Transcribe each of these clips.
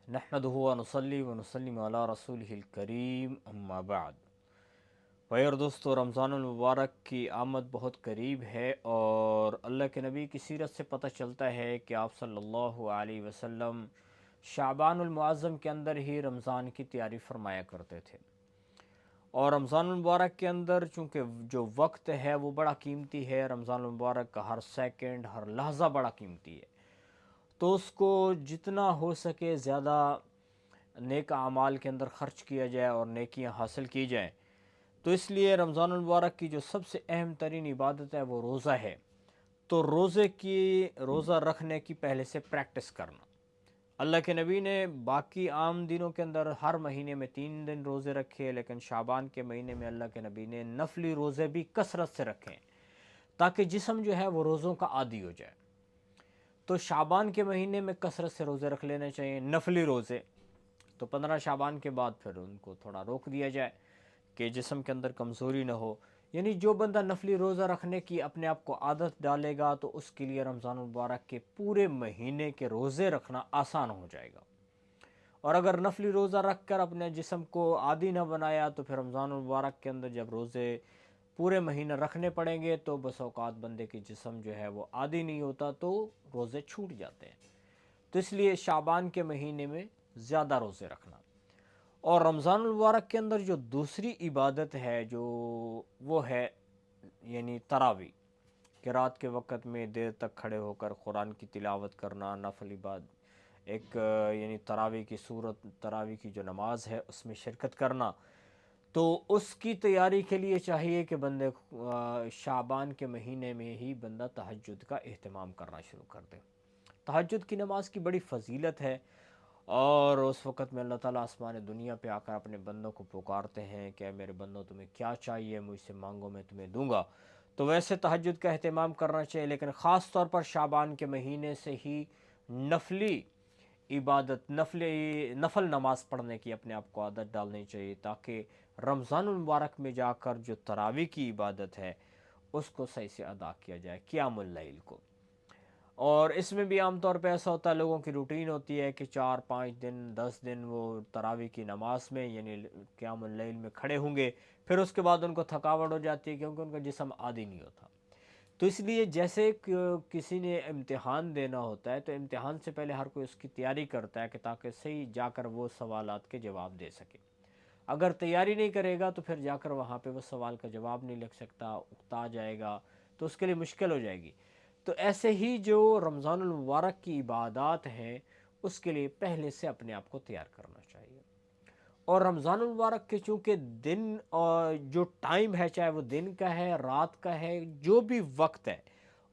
نحمدہ و نصلی و نسلم علی رسولہ الکریم اما بعد۔ پیار دوستو، رمضان المبارک کی آمد بہت قریب ہے اور اللہ کے نبی کی سیرت سے پتہ چلتا ہے کہ آپ صلی اللہ علیہ وسلم شعبان المعظم کے اندر ہی رمضان کی تیاری فرمایا کرتے تھے۔ اور رمضان المبارک کے اندر چونکہ جو وقت ہے وہ بڑا قیمتی ہے، رمضان المبارک کا ہر سیکنڈ ہر لحظہ بڑا قیمتی ہے، تو اس کو جتنا ہو سکے زیادہ نیک اعمال کے اندر خرچ کیا جائے اور نیکیاں حاصل کی جائیں۔ تو اس لیے رمضان المبارک کی جو سب سے اہم ترین عبادت ہے وہ روزہ ہے۔ تو روزہ رکھنے کی پہلے سے پریکٹس کرنا۔ اللہ کے نبی نے باقی عام دنوں کے اندر ہر مہینے میں 3 دن روزے رکھے، لیکن شعبان کے مہینے میں اللہ کے نبی نے نفلی روزے بھی کثرت سے رکھیں تاکہ جسم جو ہے وہ روزوں کا عادی ہو جائے۔ تو شعبان کے مہینے میں کثرت سے روزے رکھ لینے چاہیے، نفلی روزے۔ تو 15 شعبان کے بعد پھر ان کو تھوڑا روک دیا جائے کہ جسم کے اندر کمزوری نہ ہو۔ یعنی جو بندہ نفلی روزہ رکھنے کی اپنے آپ کو عادت ڈالے گا تو اس کے لیے رمضان المبارک کے پورے مہینے کے روزے رکھنا آسان ہو جائے گا۔ اور اگر نفلی روزہ رکھ کر اپنے جسم کو عادی نہ بنایا تو پھر رمضان المبارک کے اندر جب روزے پورے مہینے رکھنے پڑیں گے تو بس اوقات بندے کی جسم جو ہے وہ عادی نہیں ہوتا تو روزے چھوٹ جاتے ہیں۔ تو اس لیے شعبان کے مہینے میں زیادہ روزے رکھنا۔ اور رمضان المبارک کے اندر جو دوسری عبادت ہے وہ ہے یعنی تراویح، کہ رات کے وقت میں دیر تک کھڑے ہو کر قرآن کی تلاوت کرنا، نفل عبادت ایک یعنی تراویح کی جو نماز ہے اس میں شرکت کرنا۔ تو اس کی تیاری کے لیے چاہیے کہ بندے شعبان کے مہینے میں ہی بندہ تہجد کا اہتمام کرنا شروع کر دے۔ تہجد کی نماز کی بڑی فضیلت ہے، اور اس وقت میں اللہ تعالیٰ آسمان دنیا پہ آ کر اپنے بندوں کو پکارتے ہیں کہ اے میرے بندوں تمہیں کیا چاہیے، مجھ سے مانگو میں تمہیں دوں گا۔ تو ویسے تہجد کا اہتمام کرنا چاہیے، لیکن خاص طور پر شعبان کے مہینے سے ہی نفلی عبادت نفل نماز پڑھنے کی اپنے آپ کو عادت ڈالنی چاہیے، تاکہ رمضان المبارک میں جا کر جو تراویح کی عبادت ہے اس کو صحیح سے ادا کیا جائے، قیام اللیل کو۔ اور اس میں بھی عام طور پہ ایسا ہوتا ہے، لوگوں کی روٹین ہوتی ہے کہ 4 5 دن 10 دن وہ تراویح کی نماز میں یعنی قیام اللیل میں کھڑے ہوں گے، پھر اس کے بعد ان کو تھکاوٹ ہو جاتی ہے کیونکہ ان کا جسم عادی نہیں ہوتا۔ تو اس لیے جیسے کسی نے امتحان دینا ہوتا ہے تو امتحان سے پہلے ہر کوئی اس کی تیاری کرتا ہے کہ تاکہ صحیح جا کر وہ سوالات کے جواب دے سکے۔ اگر تیاری نہیں کرے گا تو پھر جا کر وہاں پہ وہ سوال کا جواب نہیں لکھ سکتا، اکتا جائے گا، تو اس کے لیے مشکل ہو جائے گی۔ تو ایسے ہی جو رمضان المبارک کی عبادات ہیں اس کے لیے پہلے سے اپنے آپ کو تیار کرنا چاہیے۔ اور رمضان المبارک کے چونکہ دن اور جو ٹائم ہے، چاہے وہ دن کا ہے رات کا ہے، جو بھی وقت ہے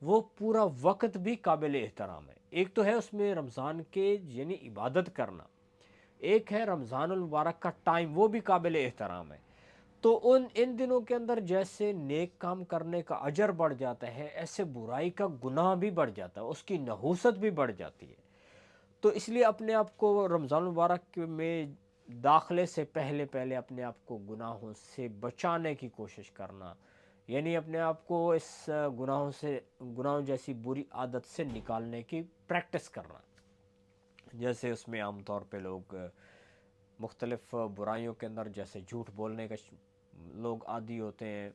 وہ پورا وقت بھی قابل احترام ہے۔ ایک تو ہے اس میں رمضان کے یعنی عبادت کرنا، ایک ہے رمضان المبارک کا ٹائم، وہ بھی قابل احترام ہے۔ تو ان دنوں کے اندر جیسے نیک کام کرنے کا اجر بڑھ جاتا ہے، ایسے برائی کا گناہ بھی بڑھ جاتا ہے، اس کی نحوست بھی بڑھ جاتی ہے۔ تو اس لیے اپنے آپ کو رمضان المبارک میں داخلے سے پہلے اپنے آپ کو گناہوں سے بچانے کی کوشش کرنا، یعنی اپنے آپ کو اس گناہوں جیسی بری عادت سے نکالنے کی پریکٹس کرنا۔ جیسے اس میں عام طور پہ لوگ مختلف برائیوں کے اندر جیسے جھوٹ بولنے کا لوگ عادی ہوتے ہیں،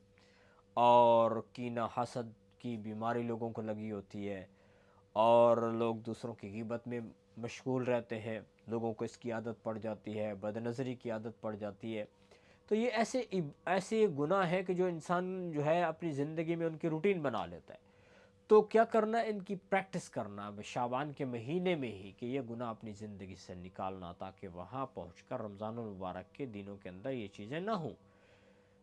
اور کینہ حسد کی بیماری لوگوں کو لگی ہوتی ہے، اور لوگ دوسروں کی غیبت میں مشغول رہتے ہیں، لوگوں کو اس کی عادت پڑ جاتی ہے، بد نظری کی عادت پڑ جاتی ہے۔ تو یہ ایسے گناہ ہے کہ جو انسان جو ہے اپنی زندگی میں ان کی روٹین بنا لیتا ہے۔ تو کیا کرنا ہے، ان کی پریکٹس کرنا شعبان کے مہینے میں ہی کہ یہ گناہ اپنی زندگی سے نکالنا، تاکہ وہاں پہنچ کر رمضان المبارک کے دنوں کے اندر یہ چیزیں نہ ہوں۔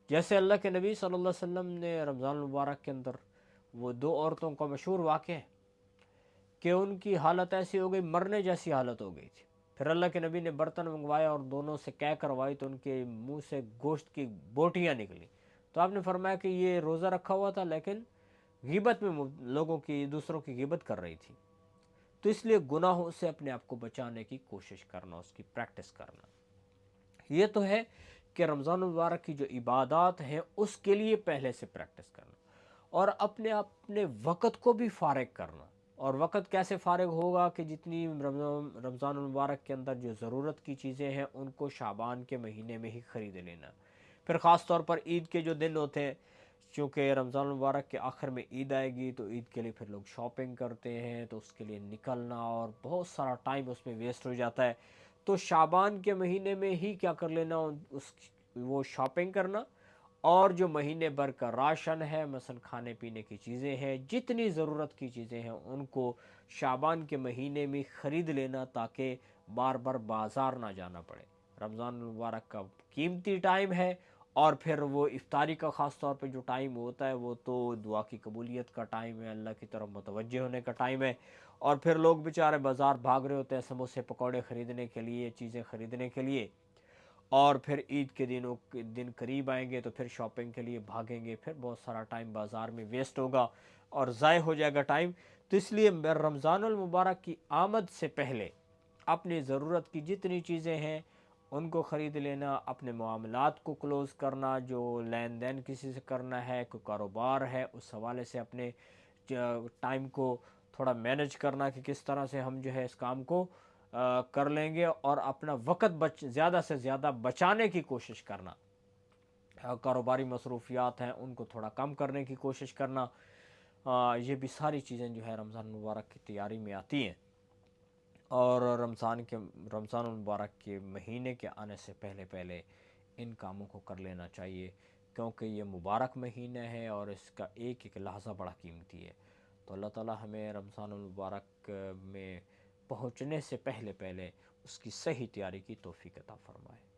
جیسے اللہ کے نبی صلی اللہ علیہ وسلم نے رمضان المبارک کے اندر وہ 2 عورتوں کا مشہور واقعہ ہے کہ ان کی حالت ایسی ہو گئی، مرنے جیسی حالت ہو گئی تھی۔ پھر اللہ کے نبی نے برتن منگوایا اور دونوں سے قے کروائی تو ان کے منہ سے گوشت کی بوٹیاں نکلی۔ تو آپ نے فرمایا کہ یہ روزہ رکھا ہوا تھا لیکن غیبت میں لوگوں کی دوسروں کی غیبت کر رہی تھی۔ تو اس لیے گناہوں سے اپنے آپ کو بچانے کی کوشش کرنا، اس کی پریکٹس کرنا۔ یہ تو ہے کہ رمضان المبارک کی جو عبادات ہیں اس کے لیے پہلے سے پریکٹس کرنا، اور اپنے وقت کو بھی فارغ کرنا، اور وقت کیسے فارغ ہوگا کہ جتنی رمضان المبارک کے اندر جو ضرورت کی چیزیں ہیں ان کو شعبان کے مہینے میں ہی خرید لینا. پھر خاص طور پر عید کے جو دن ہوتے ہیں، چونکہ رمضان المبارک کے آخر میں عید آئے گی تو عید کے لیے پھر لوگ شاپنگ کرتے ہیں، تو اس کے لیے نکلنا اور بہت سارا ٹائم اس میں ویسٹ ہو جاتا ہے. تو شعبان کے مہینے میں ہی کیا کر لینا، اس وہ شاپنگ کرنا، اور جو مہینے بھر کا راشن ہے، مثلا کھانے پینے کی چیزیں ہیں، جتنی ضرورت کی چیزیں ہیں ان کو شعبان کے مہینے میں خرید لینا، تاکہ بار بار بازار نہ جانا پڑے. رمضان المبارک کا قیمتی ٹائم ہے، اور پھر وہ افطاری کا خاص طور پہ جو ٹائم ہوتا ہے وہ تو دعا کی قبولیت کا ٹائم ہے، اللہ کی طرف متوجہ ہونے کا ٹائم ہے. اور پھر لوگ بیچارے بازار بھاگ رہے ہوتے ہیں سموسے پکوڑے خریدنے کے لیے، چیزیں خریدنے کے لیے، اور پھر عید کے دن قریب آئیں گے تو پھر شاپنگ کے لیے بھاگیں گے، پھر بہت سارا ٹائم بازار میں ویسٹ ہوگا اور ضائع ہو جائے گا ٹائم. تو اس لیے رمضان المبارک کی آمد سے پہلے اپنی ضرورت کی جتنی چیزیں ہیں ان کو خرید لینا، اپنے معاملات کو کلوز کرنا، جو لین دین کسی سے کرنا ہے، کوئی کاروبار ہے، اس حوالے سے اپنے ٹائم کو تھوڑا مینج کرنا کہ کس طرح سے ہم جو ہے اس کام کو کر لیں گے، اور اپنا وقت زیادہ سے زیادہ بچانے کی کوشش کرنا. کاروباری مصروفیات ہیں ان کو تھوڑا کم کرنے کی کوشش کرنا. یہ بھی ساری چیزیں جو ہے رمضان المبارک کی تیاری میں آتی ہیں، اور رمضان المبارک کے مہینے کے آنے سے پہلے پہلے ان کاموں کو کر لینا چاہیے، کیونکہ یہ مبارک مہینہ ہے اور اس کا ایک ایک لحظہ بڑا قیمتی ہے. تو اللہ تعالی ہمیں رمضان المبارک میں پہنچنے سے پہلے پہلے اس کی صحیح تیاری کی توفیق عطا فرمائے.